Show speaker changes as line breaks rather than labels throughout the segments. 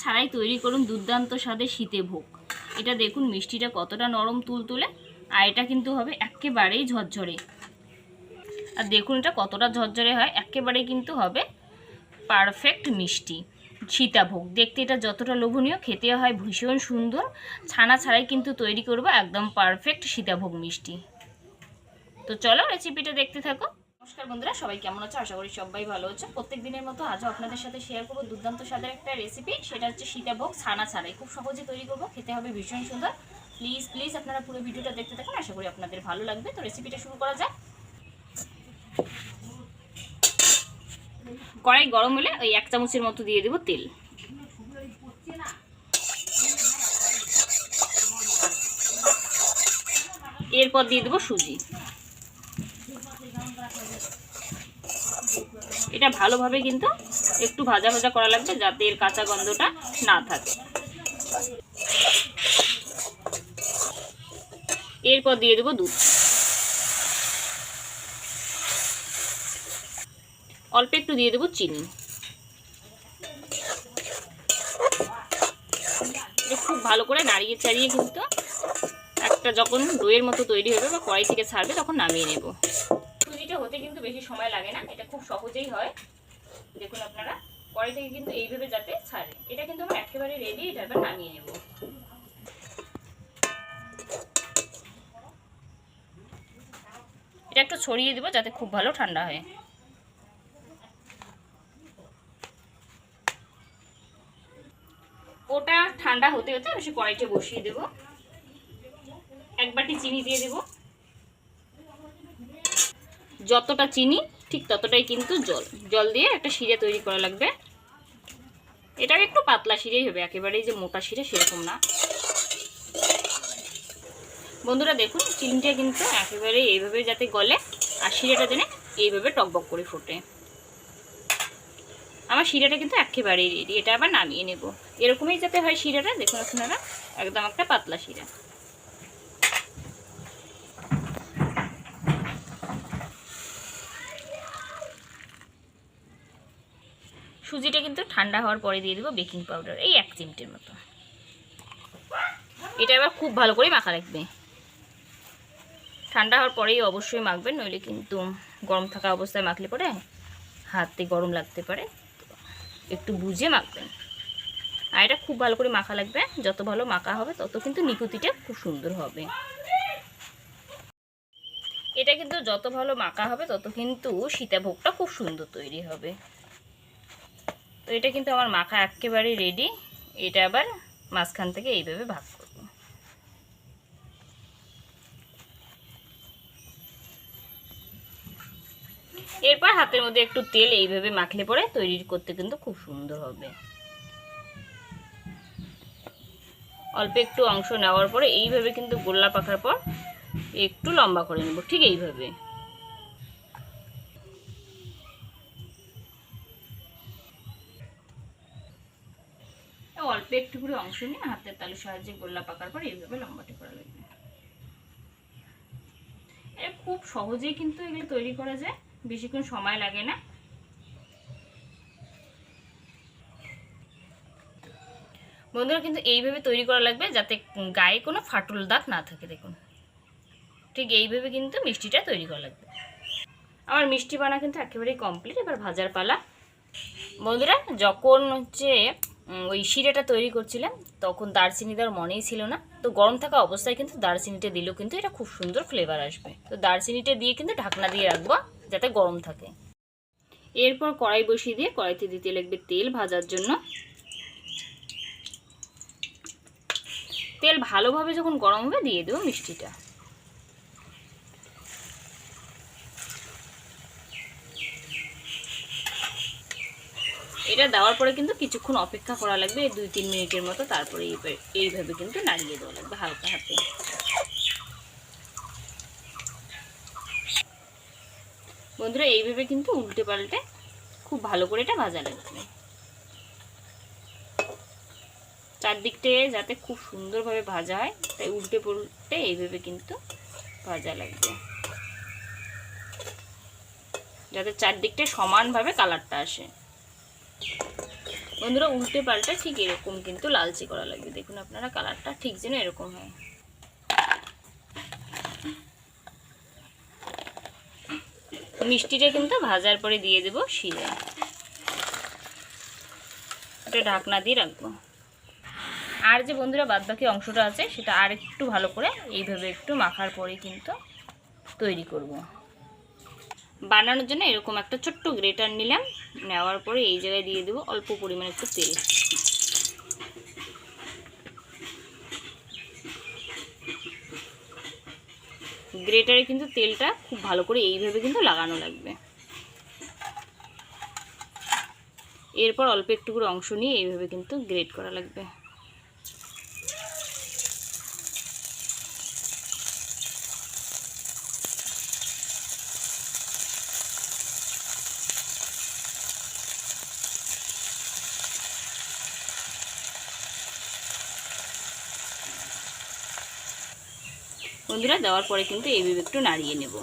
ছাড়াই তৈরি করুন দুর্দান্ত স্বাদের সীতাভোগ। এটা দেখুন মিষ্টিটা কতটা নরম তুলতুলে, আর এটা কিন্তু হবে একেবারেই ঝরঝরে। আর দেখুন এটা কতটা ঝরঝরে হয়, একেবারেই কিন্তু হবে পারফেক্ট মিষ্টি সীতাভোগ। দেখতে এটা যতটা লোভনীয়, খেতে হয় ভীষণ সুন্দর। ছানা ছাড়াই কিন্তু তৈরি করব একদম পারফেক্ট সীতাভোগ মিষ্টি। তো চলো রেসিপিটা দেখতে থাকো। নমস্কার বন্ধুরা, সবাই কেমন আছো? আশা করি সবাই ভালো আছো। প্রত্যেক দিনের মতো আজও আপনাদের সাথে শেয়ার করবো দুর্দান্ত স্বাদের একটা রেসিপি। সেটা হচ্ছে সীতাভোগ ছানা ছাড়াই, খুব সহজে তৈরি করবো, খেতে হবে ভীষণ সুন্দর। প্লিজ প্লিজ আপনারা পুরো ভিডিওটা দেখতে থাকুন, আশা করি আপনাদের ভালো লাগবে। তো রেসিপিটা শুরু করা যাক। কড়াই গরম হলে ওই 1 চামচের মতো দিয়ে দেবো তেল। এরপর দিয়ে দেবো সুজি। এটা ভালোভাবে কিন্তু একটু ভাজা ভাজা করা লাগবে, যাতে এর কাঁচা গন্ধটা না থাকে। এরপর দিয়ে দেবো দুধ। অল্প একটু দিয়ে দেবো চিনি। খুব ভালো করে নাড়িয়ে চাড়িয়ে কিন্তু একটা যখন দইয়ের মতো তৈরি হবে বা কড়াই থেকে ছাড়বে তখন নামিয়ে নেব। সুজিটা হতে কিন্তু বেশি সময় লাগে না, এটা খুব সহজেই হয়। দেখুন আপনারা কড়াই থেকে কিন্তু এইভাবে যাতে ছাড়ে। এটা কিন্তু আমার একেবারে রেডি, এটা এবার নামিয়ে নেব। এটা একটু ছড়িয়ে দেবো যাতে খুব ভালো ঠান্ডা হয়। ওটা ঠান্ডা হতে হতে বেশি কড়াইতে বসিয়ে দেব। 1 বাটি চিনি দিয়ে দেব। যতটা চিনি ঠিক ততটাই কিন্তু জল দিয়ে একটা শিরা তৈরি করা লাগবে। এটা একটু পাতলা শিরাই হবে, একেবারেই যে মোটা শিরা সেরকম না। বন্ধুরা দেখুন চিনিটা কিন্তু একেবারেই এইভাবে যাতে গলে, আর শিরাটা যেন এইভাবে টকবক করে ফোটে। আমার শিরাটা কিন্তু একেবারেই রেডি, এটা আবার নামিয়ে নেব। এরকমই যাতে হয় শিরাটা, দেখুন আপনারা একদম একটা পাতলা শিরা। সুজিটা কিন্তু ঠান্ডা হওয়ার পরে দিয়ে দেবো বেকিং পাউডার, এই 1 চিমটির মতো। এটা এবার খুব ভালো করে মাখা রাখবে। ঠান্ডা হওয়ার পরেই অবশ্যই মাখবেন, নইলে কিন্তু গরম থাকা অবস্থায় মাখলে পরে হাতে গরম লাগতে পারে। একটু বুঝে মাখবেন। আর এটা খুব ভালো করে মাখা লাগবে, যত ভালো মাখা হবে তত কিন্তু নিকুতিটা খুব সুন্দর হবে। এটা কিন্তু যত ভালো মাখা হবে তত কিন্তু সীতাভোগটা খুব সুন্দর তৈরি হবে। তো এটা কিন্তু আমার মাখা একেবারে রেডি। এটা আবার মাঝখান থেকে এইভাবে ভাগ করব। এরপর হাতের মধ্যে একটু তেল এইভাবে মাখলে পরে তৈরি করতে কিন্তু খুব সুন্দর হবে। অল্প একটু অংশ নেওয়ার পরে এইভাবে কিন্তু গোল্লা পাকার পর একটু লম্বা করে নেব, ঠিক এইভাবে। অল্প একটু করে অংশ নিয়ে হাতের তালুর সাহায্যে গোল্লা পাকার পর এইভাবে লম্বাটে করা লাগবে। এটা খুব সহজেই কিন্তু এগুলো তৈরি করা যায়, বেশিক্ষণ সময় লাগে না। বন্ধুরা কিন্তু এইভাবে তৈরি করা লাগবে যাতে গায়ে কোনো ফাটল দাগ না থাকে। দেখুন ঠিক এইভাবে কিন্তু মিষ্টিটা তৈরি করা লাগবে। আমার মিষ্টি বানা কিন্তু একেবারেই কমপ্লিট, এবার ভাজার পালা। বন্ধুরা যখন ওই শিরাটা তৈরি করছিলাম তখন দারচিনি দেওয়ার মনেই ছিল না, তো গরম থাকা অবস্থায় কিন্তু দারচিনিটা দিলেও কিন্তু এটা খুব সুন্দর ফ্লেভার আসবে। তো দারচিনিটা দিয়ে কিন্তু ঢাকনা দিয়ে রাখবো যাতে গরম থাকে। এরপর কড়াই বসিয়ে দিয়ে কড়াইতে দিতে লাগবে তেল ভাজার জন্য। তেল ভালোভাবে যখন গরম হবে দিয়ে দেবো মিষ্টিটা। এটা দেওয়ার পরে কিন্তু কিছুক্ষণ অপেক্ষা করা লাগবে, 2-3 মিনিটের মতো। তারপরে এইভাবে কিন্তু নাড়িয়ে দেওয়া লাগবে হালকা হাতে। বন্ধুরা এইভাবে কিন্তু উল্টে পাল্টে খুব ভালো করে এটা ভাজা লাগবে, চারদিকটা যাতে খুব সুন্দরভাবে ভাজা হয়, তাই উল্টে পাল্টে এইভাবে কিন্তু ভাজা লাগবে, যাতে চারদিকটা সমানভাবে কালারটা আসে। বন্ধুরা উল্টে পাল্টা ঠিক এরকম কিন্তু লালচে করা লাগবে। দেখুন আপনারা কালারটা ঠিক যেন এরকম হয়। মিষ্টিটা কিন্তু ভাজার পরে দিয়ে দেব শিরা। এটা ঢাকনা দিয়ে রাখবো। আর যে বন্ধুরা বাদবাকি অংশটা আছে সেটা আর একটু ভালো করে এইভাবে একটু মাখার পরে কিন্তু তৈরি করব। বানানোর জন্য এরকম একটা ছোট্ট গ্রেটার নিলাম, নেওয়ার পরে এই জায়গায় দিয়ে দেবো অল্প পরিমাণে একটু তেল। গ্রেটারে কিন্তু তেলটা খুব ভালো করে এইভাবে কিন্তু লাগানো লাগবে। এরপর অল্প একটু করে অংশ নিয়ে এইভাবে কিন্তু গ্রেট করা লাগবে। বন্ধুরা দেওয়ার পরে কিন্তু এইভাবে একটু নাড়িয়ে নেব।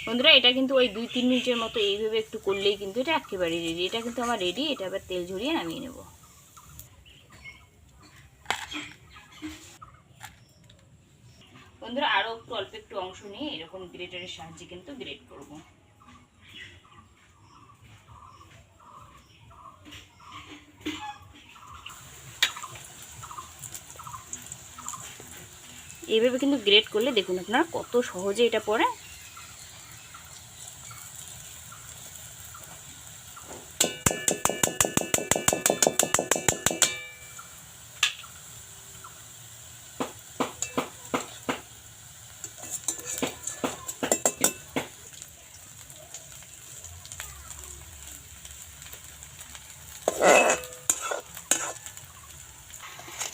বন্ধুরা এটা কিন্তু ওই 2-3 মিনিটের মতো এইভাবে একটু করলেই কিন্তু এটা একেবারে রেডি। এটা কিন্তু আমার রেডি। এটা আবার তেল ঝরিয়ে নামিয়ে নেব। বন্ধুরা আরও একটু অল্প একটু অংশ নিয়ে এরকম গ্রেটারের সাহায্যে কিন্তু গ্রেট করব। এইভাবে কিন্তু গ্রেট করলে দেখুন আপনারা কত সহজে এটা পড়ে।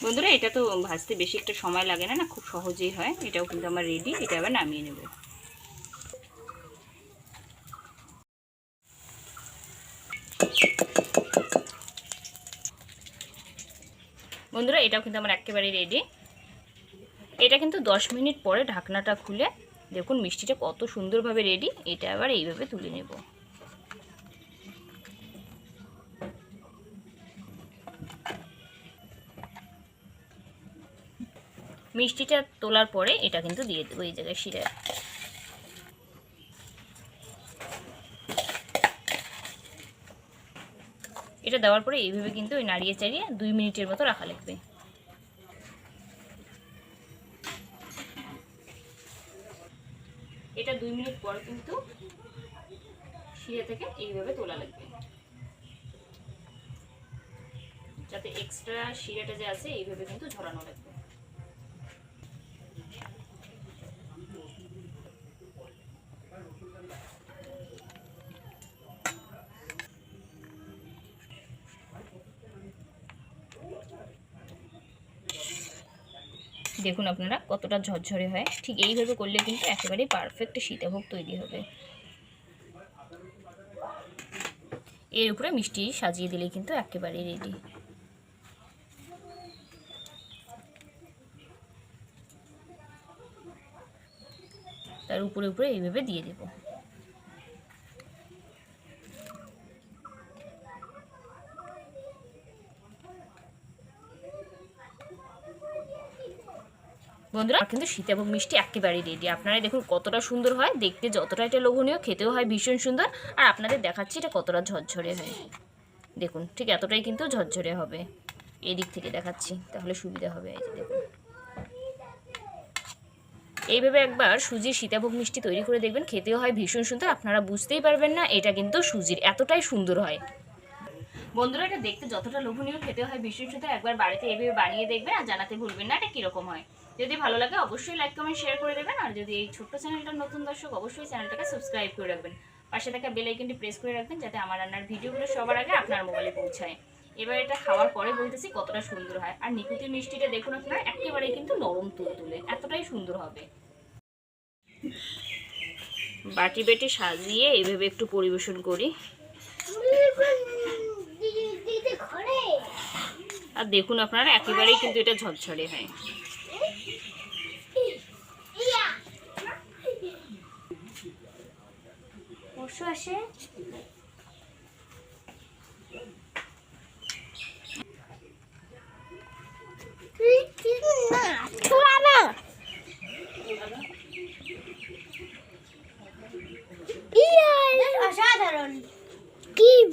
বন্ধুরা এটা তো ভাজতে বেশি একটা সময় লাগে না, খুব সহজেই হয়। এটাও কিন্তু আমার রেডি। এটা আবার নামিয়ে নেব। বন্ধুরা এটাও কিন্তু আমার একেবারে রেডি। এটা কিন্তু 10 মিনিট পরে ঢাকনাটা খুলে দেখুন মিষ্টিটা কত সুন্দরভাবে রেডি। এটা আবার এইভাবে তুলে নেব। মিষ্টিটা তোলার পরে এটা কিন্তু দিয়ে দেবো এই জায়গায় শিরা। এটা দেওয়ার পরে এইভাবে কিন্তু ওই নাড়িয়ে চাড়িয়ে 2 মিনিটের মতো রাখা লাগবে। এটা 2 মিনিট পর কিন্তু শিরা থেকে এইভাবে তোলা লাগবে, যাতে এক্সট্রা শিরাটা যে আছে এইভাবে কিন্তু ঝরানো লাগবে। দেখুন আপনারা কতটা ঝরঝরে হয়। ঠিক এইভাবে করলে কিন্তু একেবারেই পারফেক্ট সীতাভোগ তৈরি হবে। এর উপরে মিষ্টি সাজিয়ে দিলেই কিন্তু একেবারেই রেডি। তার উপরে উপরে এইভাবে দিয়ে দেব। বন্ধুরা কিন্তু সীতাভোগ মিষ্টি একেবারেই রেডি। আপনারা দেখুন কতটা সুন্দর হয় দেখতে, যতটা এটা লোভনীয় খেতেও হয় ভীষণ সুন্দর। আর আপনাদের দেখাচ্ছি এটা কতটা ঝরঝরে হয়। দেখুন ঠিক এতটাই কিন্তু ঝরঝরে হবে। এই দিক থেকে দেখাচ্ছি তাহলে সুবিধা হবে। এই যে দেখুন এইভাবে একবার সুজির সীতাভোগ মিষ্টি তৈরি করে দেখবেন, খেতেও হয় ভীষণ সুন্দর। আপনারা বুঝতেই পারবেন না এটা কিন্তু সুজির, এতটাই সুন্দর হয়। বন্ধুরা এটা দেখতে যতটা লোভনীয় খেতে হয় ভীষণ সুন্দর। একবার বাড়িতে এইভাবে বানিয়ে দেখবেন আর জানাতে ভুলবেন না এটা কীরকম হয়। যদি ভালো লাগে অবশ্যই লাইক কমেন্ট শেয়ার করে দেবেন। আর যদি এই ছোট্ট চ্যানেলটার নতুন দর্শক অবশ্যই চ্যানেলটাকে সাবস্ক্রাইব করে রাখবেন। পাশে থাকা বেল আইকনটি প্রেস করে রাখবেন যাতে আমার রান্নার ভিডিওগুলো সবার আগে আপনার মোবাইলে পৌঁছায়। এবার এটা খাওয়ার পরে বলতেছি কতটা সুন্দর হয়। আর নিকুতির মিষ্টিটা দেখুন আপনারা একেবারেই কিন্তু নরম তুলতুলে, এতটাই সুন্দর হবে। বাটি বেটে সাজিয়ে এইভাবে একটু পরিবেশন করি। আর দেখুন আপনারা একেবারেই কিন্তু এটা ঝরঝরে হয়। আসে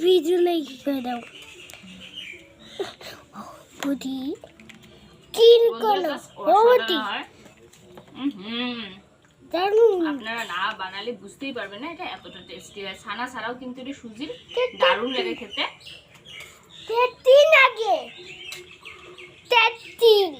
ভিডিও লাইক করে দাও বুদ্ধি কি করো বুদ্ধি দারুন
আপনারা না বানালে বুঝতেই পারবেন না এটা এতটা টেস্টি হয়। ছানা ছাড়াও কিন্তু এটা সুজির দারুণ লাগে খেতে।
13 আগে 13